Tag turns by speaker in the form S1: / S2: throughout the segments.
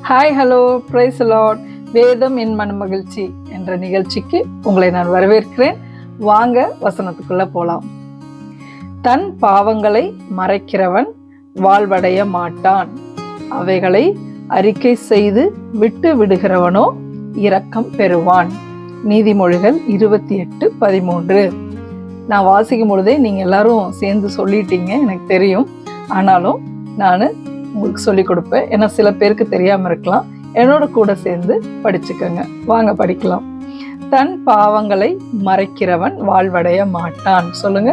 S1: Hi hello price Lord. வேதம் என் மன மகிழ்ச்சி என்ற நிகழ்ச்சிக்கு உங்களை நான் வரவேற்கிறேன். வாங்க வசனத்துக்குள்ள போலாம். தன் பாவங்களை மறைக்கிறவன் வாழ்வடைய மாட்டான், அவைகளை அறிக்கை செய்து விட்டு விடுகிறவனோ இரக்கம் பெறுவான். நீதிமொழிகள் 28:13. நான் வாசிக்கும் பொழுதே நீங்க எல்லாரும் சேர்ந்து சொல்லிட்டீங்க, எனக்கு தெரியும். ஆனாலும் நான் உங்களுக்கு சொல்லிக் கொடுப்பேன். ஏன்னா சில பேருக்கு தெரியாம இருக்கலாம். என்னோட கூட சேர்ந்து படிச்சுக்கோங்க. வாங்க படிக்கலாம். தன் பாவங்களை மறைக்கிறவன் வாழ்வடைய மாட்டான். சொல்லுங்க,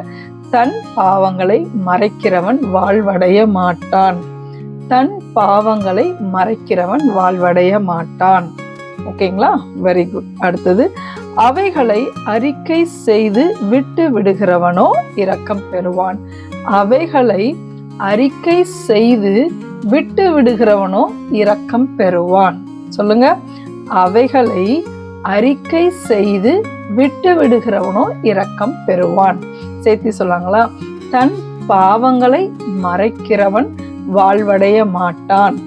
S1: தன் பாவங்களை மறைக்கிறவன் வாழ்வடைய மாட்டான். தன் பாவங்களை மறைக்கிறவன் வாழ்வடைய மாட்டான். ஓகேங்களா? Very good. அடுத்தது, அவைகளை அறிக்கை செய்து விட்டு விடுகிறவனோ இரக்கம் பெறுவான். அவைகளை அறிக்கை செய்து விட்டு விடுகிறவனோ இரக்கம் பெறுவான். சொல்லுங்க, அவைகளை அறிக்கை செய்து விட்டு விடுகிறவனோ இரக்கம் பெறுவான். சேர்த்தி சொல்லாங்களா? தன் பாவங்களை மறைக்கிறவன் வாழ்வடைய மாட்டான்,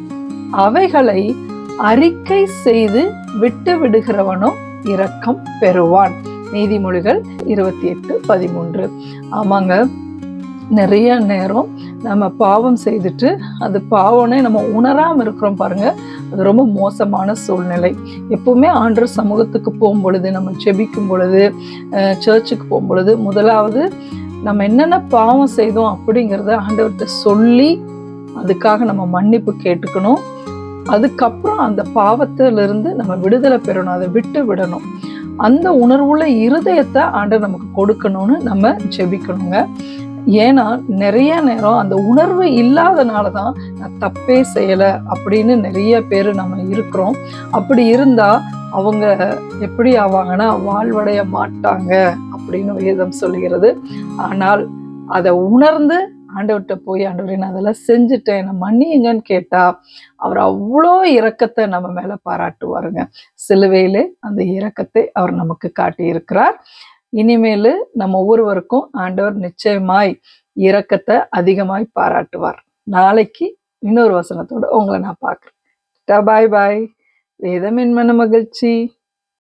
S1: அவைகளை அறிக்கை செய்து விட்டு விடுகிறவனோ இரக்கம் பெறுவான். நீதிமொழிகள் 28:13. ஆமாங்க, நிறைய நேரம் நம்ம பாவம் செய்துட்டு அது பாவம்னே நம்ம உணராமல் இருக்கிறோம் பாருங்க. அது ரொம்ப மோசமான சூழ்நிலை. எப்பவுமே ஆண்டவர் சமூகத்துக்கு போகும் பொழுது, நம்ம ஜெபிக்கும் பொழுது, சர்ச்சுக்கு போகும் பொழுது, முதலாவது நம்ம என்னென்ன பாவம் செய்தோம் அப்படிங்கிறத ஆண்டவர்கிட்ட சொல்லி அதுக்காக நம்ம மன்னிப்பு கேட்டுக்கணும். அதுக்கப்புறம் அந்த பாவத்திலிருந்து நம்ம விடுதலை பெறணும், அதை விட்டு விடணும். அந்த உணர்வுள்ள இருதயத்தை ஆண்டவர் நமக்கு கொடுக்கணும்னு நம்ம ஜெபிக்கணுங்க. ஏன்னா நிறைய நேரம் அந்த உணர்வு இல்லாதனால தான் நான் தப்பே செய்யலை அப்படின்னு நிறைய பேர் நம்ம இருக்கிறோம். அப்படி இருந்தா அவங்க எப்படி ஆவாங்கன்னா வாழ்வடைய மாட்டாங்க அப்படின்னு வேதம் சொல்லுகிறது. ஆனால் அதை உணர்ந்து ஆண்டவர்கிட்ட போய், ஆண்டவரே நான் அதெல்லாம் செஞ்சுட்டேன், நான் மன்னியுங்கன்னு கேட்டா அவர் அவ்வளோ இரக்கத்தை நம்ம மேல பாராட்டுவாருங்க. சிலுவையிலே அந்த இரக்கத்தை அவர் நமக்கு காட்டி இருக்கிறார். இனிமேல் நம்ம ஒவ்வொருவருக்கும் ஆண்டவர் நிச்சயமாய் இரக்கத்தை அதிகமாய் பாராட்டுவார். நாளைக்கு இன்னொரு வசனத்தோட உங்களை நான் பார்க்குறேன். பாய் பாய். வேதம் என் மன மகிழ்ச்சி.